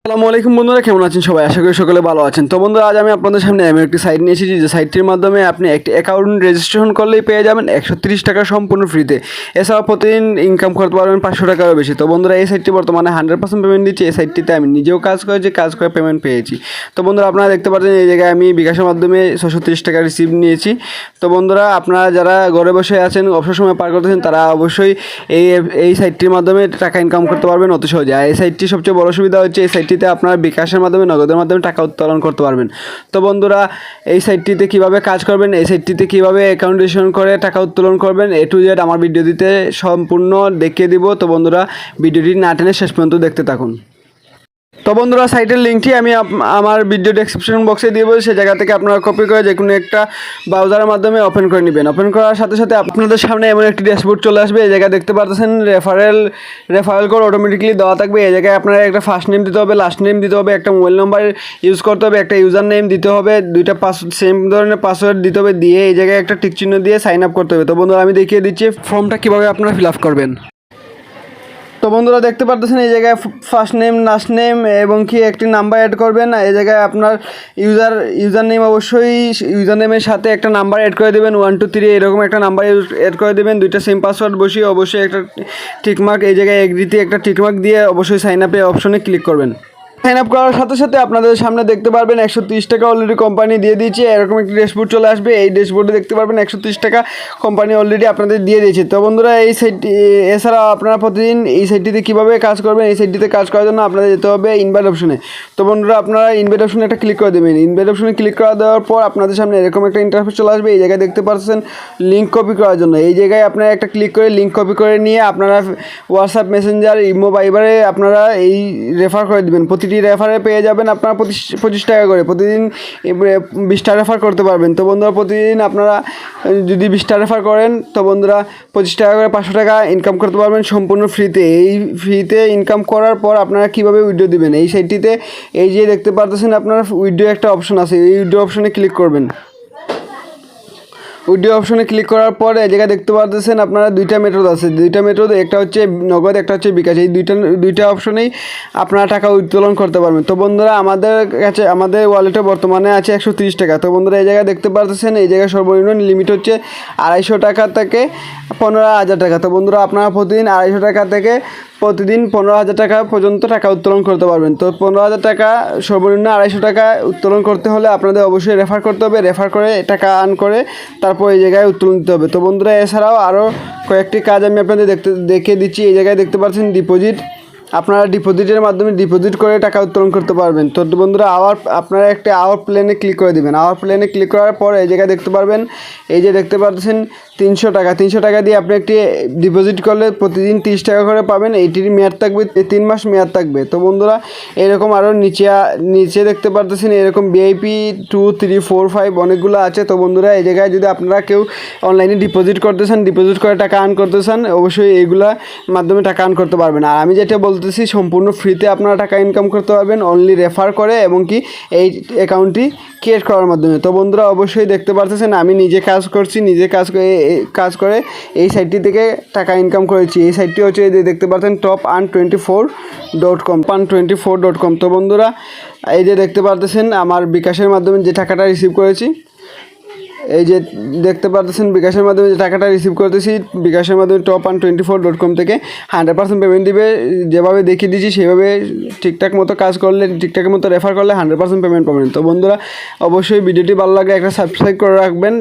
আসসালামু আলাইকুম বন্ধুরা, কেমন আছেন সবাই? আশা করি সকলে ভালো আছেন। তো বন্ধুরা, আজ আমি আপনাদের সামনে এমন একটি সাইট নিয়ে এসেছি যে সাইটটির মাধ্যমে আপনি একটি অ্যাকাউন্ট রেজিস্ট্রেশন করলেই পেয়ে যাবেন 130 টাকা সম্পূর্ণ ফ্রিতে। এছাড়াও প্রতিদিন ইনকাম করতে পারবেন 500 টাকারও বেশি। তো বন্ধুরা, এই সাইটটি বর্তমানে 100% পেমেন্ট দিচ্ছে। এই সাইটটিতে আমি নিজেও কাজ করেছি, কাজ করে পেমেন্ট পেয়েছি। তো বন্ধুরা, আপনারা দেখতে পাচ্ছেন এই জায়গায় আমি বিকাশের মাধ্যমে 630 টাকা রিসিভ নিয়েছি। তো বন্ধুরা, আপনারা যারা ঘরে বসে আছেন, অবসর সময় পার করতেছেন, তারা অবশ্যই এই সাইটটির মাধ্যমে টাকা ইনকাম করতে পারবেন অতি সহজে। আর এই সাইটটির সবচেয়ে বড় সুবিধা হচ্ছে এই সাইটটিতে আপনার বিকাশের মাধ্যমে, নগদের মাধ্যমে টাকা উত্তোলন করতে পারবেন। তো বন্ধুরা, এই সাইটটিতে কিভাবে কাজ করবেন, এই সাইটটিতে কিভাবে অ্যাকাউন্ট রেজিস্ট্রেশন করে টাকা উত্তোলন করবেন, A to Z আমার ভিডিওটিতে সম্পূর্ণ দেখিয়ে দিব। তো বন্ধুরা, ভিডিওটি না টেনে শেষ পর্যন্ত দেখতে থাকুন। তো বন্ধুরা, সাইটের লিঙ্কটি আমি আমার ভিডিও ডেসক্রিপশন বক্সে দিয়ে দেবো। সেই জায়গা থেকে আপনারা কপি করে যে কোনো একটা ব্রাউজারের মাধ্যমে ওপেন করে নেবেন। ওপেন করার সাথে সাথে আপনাদের সামনে এমন একটি ড্যাশবোর্ড চলে আসবে। এই জায়গায় দেখতে পাচ্ছেন রেফারেল কোড অটোমেটিকলি দেওয়া থাকবে। এই জায়গায় আপনারা একটা ফার্স্ট নেম দিতে হবে, লাস্ট নেম দিতে হবে, একটা মোবাইল নাম্বার ইউজ করতে হবে, একটা ইউজার নেম দিতে হবে, দুইটা সেম ধরনের পাসওয়ার্ড দিতে হবে, দিয়ে এই জায়গায় একটা টিক চিহ্ন দিয়ে সাইন আপ করতে হবে। তো বন্ধুরা, আমি দেখিয়ে দিচ্ছি ফর্মটা কীভাবে আপনারা ফিল আপ করবেন। তো বন্ধুরা, দেখতে পারতেছেন এই জায়গায় ফার্স্ট নেম, লাস্ট নেম এবং কি একটি নাম্বার অ্যাড করবেন। এই জায়গায় আপনার ইউজার নেম, অবশ্যই ইউজার নেমের সাথে একটা নাম্বার অ্যাড করে দেবেন, 1 2 3 এরকম একটা নাম্বার অ্যাড করে দেবেন। দুইটা সেম পাসওয়ার্ড বসিয়ে অবশ্যই একটা টিকমার্ক, এই জায়গায় এগ্রিতে একটা টিকমার্ক দিয়ে অবশ্যই সাইন আপে অপশনে ক্লিক করবেন। সাইন আপ করার সাথে সাথে আপনাদের সামনে দেখতে পারবেন 130 টাকা অলরেডি কোম্পানি দিয়ে দিয়েছে। এরকম একটি ড্যাশবোর্ড চলে আসবে। এই ড্যাশবোর্ডে দেখতে পারবেন 130 টাকা কোম্পানি অলরেডি আপনাদের দিয়ে দিয়েছে। তো বন্ধুরা, এই সাইটটি এছাড়াও আপনারা প্রতিদিন এই সাইটটিতে কীভাবে কাজ করবেন, এই সাইটটিতে কাজ করার জন্য আপনাদের যেতে হবে ইনভাইট অপশনে। তো বন্ধুরা, আপনারা ইনভাইট অপশনে একটা ক্লিক করে দেবেন। ইনভাইট অপশনে ক্লিক করে দেওয়ার পর আপনাদের সামনে এরকম একটা ইন্টারফেস চলে আসবে। এই জায়গায় দেখতে পাচ্ছেন লিঙ্ক কপি করার জন্য। এই জায়গায় আপনারা একটা ক্লিক করে লিঙ্ক কপি করে নিয়ে আপনারা হোয়াটসঅ্যাপ, মেসেঞ্জার, ইমো, ভাইবারে আপনারা এই রেফার করে দেবেন। প্রতিটি রেফারে পেয়ে যাবেন আপনারা 25 টাকা করে, প্রতিদিন 20টা রেফার করতে পারবেন। তো বন্ধুরা, প্রতিদিন আপনারা যদি 20টা রেফার করেন, তো বন্ধুরা 25 টাকা করে 500 টাকা ইনকাম করতে পারবেন সম্পূর্ণ ফ্রিতে। এই ফ্রিতে ইনকাম করার পর আপনারা কীভাবে উইথড্র দিবেন, এই সাইটটিতে এই যে দেখতে পারতেছেন আপনারা উইথড্র একটা অপশন আছে, এই উইথড্র অপশনে ক্লিক করবেন। উইথড্র অপশনে ক্লিক করার পর এই জায়গায় দেখতে পাচ্ছেন আপনারা দুইটা মেথড আছে, একটা হচ্ছে নগদ, একটা হচ্ছে বিকাশ। এই দুইটা অপশনেই আপনারা টাকা উত্তোলন করতে পারবেন। তো বন্ধুরা, আমাদের ওয়ালেটে বর্তমানে আছে 130 টাকা। তো বন্ধুরা, এই জায়গায় দেখতে পাচ্ছেন এই জায়গায় সর্বনিম্ন লিমিট হচ্ছে 250 টাকা থেকে 15,000 টাকা। তো বন্ধুরা, আপনারা প্রতিদিন 250 টাকা থেকে প্রতিদিন 15,000 টাকা পর্যন্ত টাকা উত্তোলন করতে পারবেন। তো 15,000 টাকা সর্বনিম্ন 250 টাকা উত্তোলন করতে হলে আপনাদের অবশ্যই রেফার করতে হবে। রেফার করে টাকা আর্ন করে তারপর এই জায়গায় উত্তোলন দিতে হবে। তো বন্ধুরা, এছাড়াও আরও কয়েকটি কাজ আমি আপনাদের দেখিয়ে দিচ্ছি। এই জায়গায় দেখতে পাচ্ছেন ডিপোজিট, আপনারা ডিপোজিটের মাধ্যমে ডিপোজিট করে টাকা উত্তোলন করতে পারবেন। তো বন্ধুরা, আপনারা একটা আওয়ার প্ল্যানে ক্লিক করে দেবেন। আওয়ার প্ল্যানে ক্লিক করার পর এই জায়গায় দেখতে পারবেন, এই যে দেখতে পাচ্ছেন 300 টাকা দিয়ে আপনি একটি ডিপোজিট করলে প্রতিদিন 30 টাকা করে পাবেন। এইটির মেয়াদ থাকবে 3 মাস মেয়াদ থাকবে। তো বন্ধুরা, এরকম আরও নিচে দেখতে পারতেছেন এরকম VIP 2 3 4 5 অনেকগুলো আছে। তো বন্ধুরা, এই জায়গায় যদি আপনারা কেউ অনলাইনে ডিপোজিট করতে চান, ডিপোজিট করে টাকা আর্ন করতে চান, অবশ্যই এইগুলা মাধ্যমে টাকা আর্ন করতে পারবেন। আর আমি যেটা বলতেছি, সম্পূর্ণ ফ্রিতে আপনারা টাকা ইনকাম করতে পারবেন অনলি রেফার করে এবং কি এই অ্যাকাউন্টটি ক্রিয়েট করার মাধ্যমে। তো বন্ধুরা, অবশ্যই দেখতে পাচ্ছেন আমি নিজে কাজ করছি, কাজ করে এই সাইটটি থেকে টাকা ইনকাম করেছি। এই সাইটটি হচ্ছে দেখতে পাচ্ছেন topearn24.com। তো বন্ধুরা, এই যে দেখতে পাচ্ছেন আমার বিকাশের মাধ্যমে যে টাকাটা রিসিভ করেছি, এই যে দেখতে পাচ্ছেন বিকাশের মাধ্যমে যে টাকাটা রিসিভ করতেছি, বিকাশের মাধ্যমে topearn24.com থেকে 100% পেমেন্ট দিবে। যেভাবে দেখিয়ে দিচ্ছি সেভাবে ঠিকঠাক মতো কাজ করলে, ঠিকঠাক মতো রেফার করলে 100% পেমেন্ট পাবেন। তো বন্ধুরা, অবশ্যই ভিডিওটি ভালো লাগলে একটা সাবস্ক্রাইব করে রাখবেন।